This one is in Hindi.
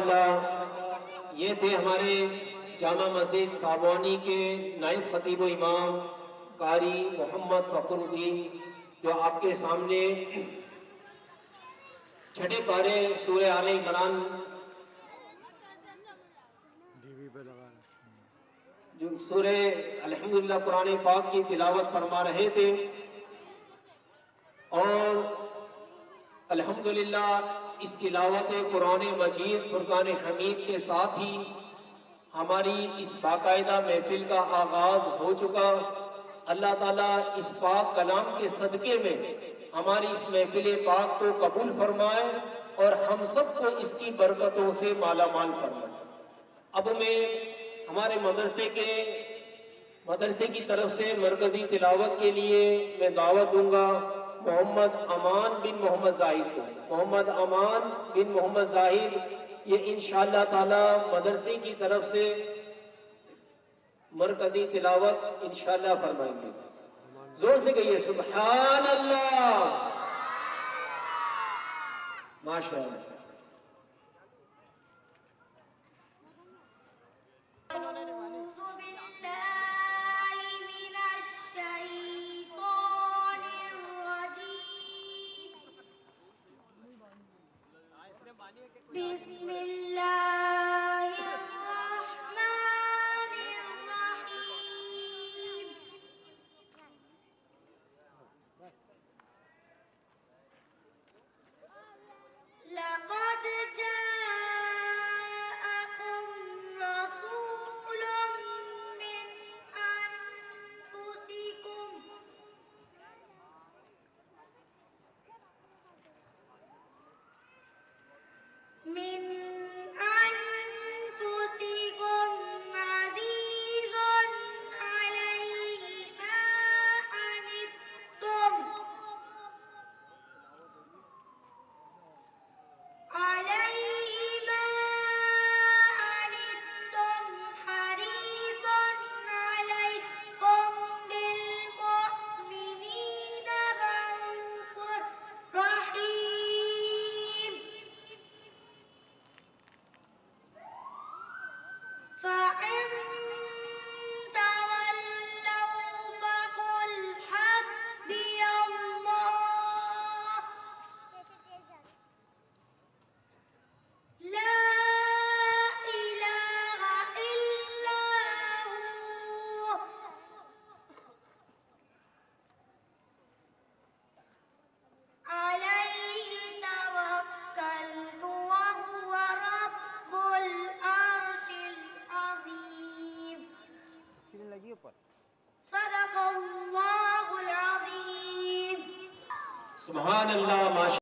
माशाअल्लाह ये थे हमारे जामा मस्जिद साबवानी के नाइब खतीब व इमाम कारी मोहम्मद फखरुद्दीन, जो आपके सामने छठे पारे सूरह आले इमरान जो सूरह अल्हम्दुलिल्लाह कुरान पाक की तिलावत फरमा रहे थे। और अल्हम्दुलिल्लाह इस तिलावत कुरान मजीद फुरकान हमीद के साथ ही हमारी इस बाकायदा महफिल का आगाज हो चुका। अल्लाह ताला इस पाक कलाम के सदके में हमारी इस महफिल पाक को कबूल फरमाए और हम सबको इसकी बरकतों से माला माल फरमाए। अब मैं हमारे मदरसे की तरफ से मरकजी तिलावत के लिए मैं दावत दूंगा मोहम्मद अमान बिन मोहम्मद जाहिद को। मोहम्मद अमान बिन मोहम्मद जाहिद ये इंशाअल्लाह ताला मदरसे की तरफ से मरकजी तिलावत इंशाअल्लाह फरमाएंगे। जोर से कहिए सुभान अल्लाह, माशाअल्लाह। सुभान अल्लाह।